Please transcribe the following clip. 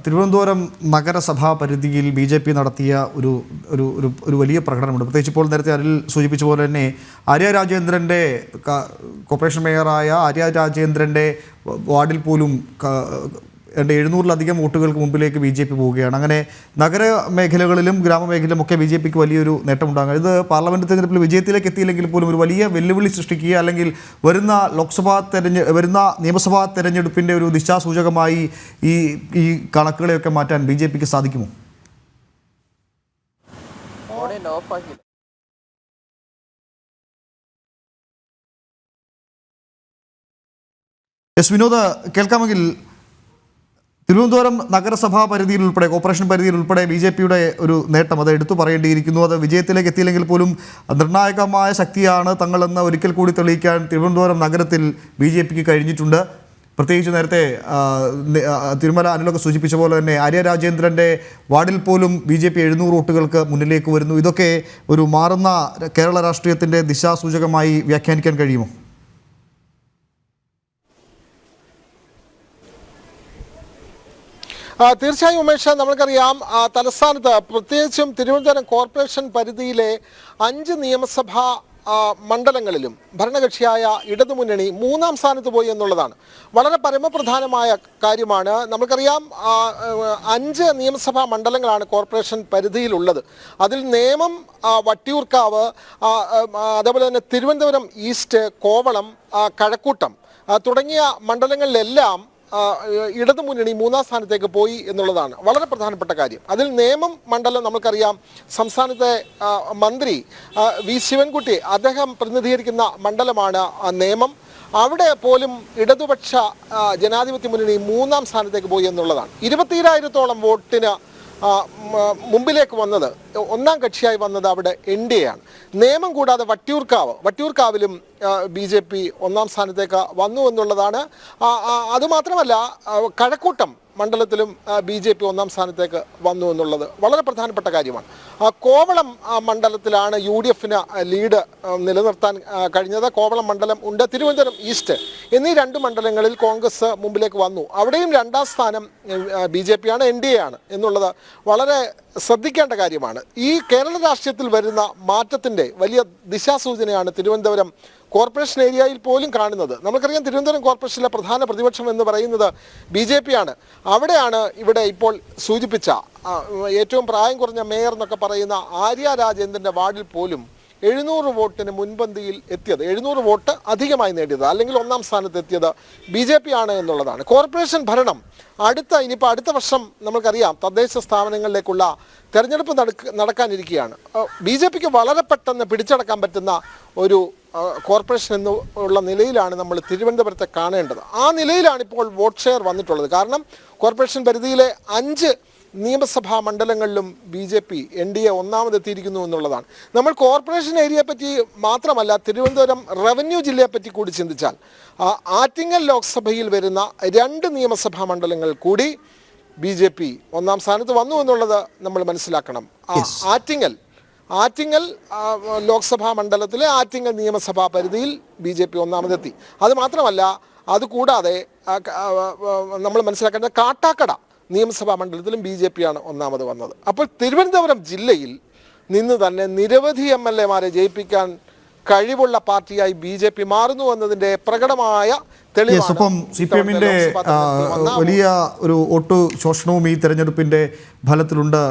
തിരുവനന്തപുരം നഗരസഭാ പരിധിയിൽ BJP നടത്തിയ ഒരു ഒരു ഒരു വലിയ പ്രകടനമുണ്ട്. പ്രത്യേകിച്ച് ഇപ്പോൾ നേരത്തെ അതിൽ സൂചിപ്പിച്ച പോലെ തന്നെ ആര്യ രാജേന്ദ്രൻ്റെ കോർപ്പറേഷൻ മേയറായ ആര്യ രാജേന്ദ്രൻ്റെ വാർഡിൽ പോലും 700-ലധികം വോട്ടുകൾക്ക് മുമ്പിലേക്ക് BJP പോവുകയാണ്. അങ്ങനെ നഗരമേഖലകളിലും ഗ്രാമമേഖലയിലും ഒക്കെ BJPക്ക് വലിയൊരു നേട്ടമുണ്ടാകും. ഇത് പാർലമെൻറ്റ് തെരഞ്ഞെടുപ്പിൽ വിജയത്തിലേക്ക് എത്തിയില്ലെങ്കിൽ പോലും ഒരു വലിയ വെല്ലുവിളി സൃഷ്ടിക്കുക, അല്ലെങ്കിൽ വരുന്ന നിയമസഭാ തെരഞ്ഞെടുപ്പിൻ്റെ ഒരു ദിശാസൂചകമായി ഈ കണക്കുകളെയൊക്കെ മാറ്റാൻ BJPക്ക് സാധിക്കുമോ? എസ് വിനോദ്, കേൾക്കാമെങ്കിൽ തിരുവനന്തപുരം നഗരസഭാ പരിധിയിൽ ഉൾപ്പെടെ കോർപ്പറേഷൻ പരിധിയിൽ ഉൾപ്പെടെ BJPയുടെ ഒരു നേട്ടം അത് എടുത്തു പറയേണ്ടിയിരിക്കുന്നു. അത് വിജയത്തിലേക്ക് എത്തിയില്ലെങ്കിൽ പോലും നിർണായകമായ ശക്തിയാണ് തങ്ങളെന്ന് ഒരിക്കൽ കൂടി തെളിയിക്കാൻ തിരുവനന്തപുരം നഗരത്തിൽ BJPക്ക് കഴിഞ്ഞിട്ടുണ്ട്. പ്രത്യേകിച്ച് നേരത്തെ തിരുമല അനിലൊക്കെ സൂചിപ്പിച്ച പോലെ തന്നെ ആര്യ രാജേന്ദ്രൻ്റെ വാർഡിൽ പോലും BJP 700 വോട്ടുകൾക്ക് മുന്നിലേക്ക് വരുന്നു. ഇതൊക്കെ ഒരു മാറുന്ന കേരള രാഷ്ട്രീയത്തിൻ്റെ ദിശാസൂചകമായി വ്യാഖ്യാനിക്കാൻ കഴിയുമോ? തീർച്ചയായും ഉമേഷ്, നമുക്കറിയാം തലസ്ഥാനത്ത് പ്രത്യേകിച്ചും തിരുവനന്തപുരം കോർപ്പറേഷൻ പരിധിയിലെ 5 നിയമസഭാ മണ്ഡലങ്ങളിലും ഭരണകക്ഷിയായ ഇടതുമുന്നണി 3-ാം സ്ഥാനത്ത് പോയി എന്നുള്ളതാണ് വളരെ പരമപ്രധാനമായ കാര്യമാണ്. നമുക്കറിയാം 5 നിയമസഭാ മണ്ഡലങ്ങളാണ് കോർപ്പറേഷൻ പരിധിയിലുള്ളത്. അതിൽ നേമം, വട്ടിയൂർക്കാവ്, അതേപോലെ തന്നെ തിരുവനന്തപുരം ഈസ്റ്റ്, കോവളം, കഴക്കൂട്ടം തുടങ്ങിയ മണ്ഡലങ്ങളിലെല്ലാം ഇടതുമുന്നണി 3-ാം സ്ഥാനത്തേക്ക് പോയി എന്നുള്ളതാണ് വളരെ പ്രധാനപ്പെട്ട കാര്യം. അതിൽ നേമം മണ്ഡലം നമുക്കറിയാം സംസ്ഥാനത്തെ മന്ത്രി വി ശിവൻകുട്ടി അദ്ദേഹം പ്രതിനിധീകരിക്കുന്ന മണ്ഡലമാണ് നേമം. അവിടെ പോലും ഇടതുപക്ഷ ജനാധിപത്യ മുന്നണി 3-ാം സ്ഥാനത്തേക്ക് പോയി എന്നുള്ളതാണ്. 22,000-ഓളം വോട്ടിന് മുമ്പിലേക്ക് വന്നത്, 1-ാം കക്ഷിയായി വന്നത് അവിടെ NDA ആണ്. നേമം കൂടാതെ വട്ടിയൂർക്കാവിലും BJP 1-ാം സ്ഥാനത്തേക്ക് വന്നു എന്നുള്ളതാണ്. അതുമാത്രമല്ല കഴക്കൂട്ടം മണ്ഡലത്തിലും BJP 1-ാം സ്ഥാനത്തേക്ക് വന്നു എന്നുള്ളത് വളരെ പ്രധാനപ്പെട്ട കാര്യമാണ്. കോവളം മണ്ഡലത്തിലാണ് UDFന് ലീഡ് നിലനിർത്താൻ കഴിഞ്ഞത്. കോവളം മണ്ഡലം ഉണ്ട്. തിരുവനന്തപുരം ഈസ്റ്റ് എന്നീ 2 മണ്ഡലങ്ങളിൽ കോൺഗ്രസ് മുമ്പിലേക്ക് വന്നു. അവിടെയും 2-ാം സ്ഥാനം BJP ആണ്, NDA ആണ് എന്നുള്ളത് വളരെ ശ്രദ്ധിക്കേണ്ട കാര്യമാണ്. ഈ കേരള രാഷ്ട്രീയത്തിൽ വരുന്ന മാറ്റത്തിൻ്റെ വലിയ ദിശാസൂചനയാണ് തിരുവനന്തപുരം കോർപ്പറേഷൻ ഏരിയയിൽ പോലും കാണുന്നത്. നമുക്കറിയാം തിരുവനന്തപുരം കോർപ്പറേഷനിലെ പ്രധാന പ്രതിപക്ഷം എന്ന് പറയുന്നത് BJP ആണ്. അവിടെയാണ് ഇവിടെ ഇപ്പോൾ സൂചിപ്പിച്ച ഏറ്റവും പ്രായം കുറഞ്ഞ മേയർ എന്നൊക്കെ പറയുന്ന ആര്യ രാജേന്ദ്രൻ്റെ വാർഡിൽ പോലും 700 വോട്ടിന് മുൻപന്തിയിൽ എത്തിയത്, 700 വോട്ട് അധികമായി നേടിയത്, അല്ലെങ്കിൽ 1-ാം സ്ഥാനത്ത് എത്തിയത് BJP ആണ് എന്നുള്ളതാണ്. കോർപ്പറേഷൻ ഭരണം ഇനിയിപ്പോൾ അടുത്ത വർഷം നമുക്കറിയാം തദ്ദേശ സ്ഥാപനങ്ങളിലേക്കുള്ള തെരഞ്ഞെടുപ്പ് നടക്കാനിരിക്കുകയാണ്. BJPക്ക് വളരെ പെട്ടെന്ന് പിടിച്ചടക്കാൻ പറ്റുന്ന ഒരു കോർപ്പറേഷൻ എന്നുള്ള നിലയിലാണ് നമ്മൾ തിരുവനന്തപുരത്തെ കാണേണ്ടത്. ആ നിലയിലാണ് ഇപ്പോൾ വോട്ട് ഷെയർ വന്നിട്ടുള്ളത്. കാരണം കോർപ്പറേഷൻ പരിധിയിലെ 5 നിയമസഭാ മണ്ഡലങ്ങളിലും BJP NDA 1-ാമതെത്തിയിരിക്കുന്നു എന്നുള്ളതാണ്. നമ്മൾ കോർപ്പറേഷൻ ഏരിയയെ പറ്റി മാത്രമല്ല തിരുവനന്തപുരം റവന്യൂ ജില്ലയെപ്പറ്റി കൂടി ചിന്തിച്ചാൽ ആറ്റിങ്ങൽ ലോക്സഭയിൽ വരുന്ന 2 നിയമസഭാ മണ്ഡലങ്ങൾ കൂടി BJP 1-ാം സ്ഥാനത്ത് വന്നു എന്നുള്ളത് നമ്മൾ മനസ്സിലാക്കണം. ആറ്റിങ്ങൽ ലോക്സഭാ മണ്ഡലത്തിലെ ആറ്റിങ്ങൽ നിയമസഭാ പരിധിയിൽ BJP 1-ാമതെത്തി. അതുമാത്രമല്ല, അതുകൂടാതെ നമ്മൾ മനസ്സിലാക്കേണ്ടത് കാട്ടാക്കട നിയമസഭാ മണ്ഡലത്തിലും BJP ആണ് 1-ാമത് വന്നത്. അപ്പോൾ തിരുവനന്തപുരം ജില്ലയിൽ നിന്ന് തന്നെ നിരവധി MLA-മാരെ ജയിപ്പിക്കാൻ കഴിവുള്ള പാർട്ടിയായി BJP മാറുന്നു എന്നതിൻ്റെ പ്രകടമായ തെളിവാണ്. ഒപ്പം CPM-ന്റെ വലിയ ഒരു വോട്ട് ശോഷണവും ഈ തെരഞ്ഞെടുപ്പിൻ്റെ ഫലത്തിലുണ്ട്.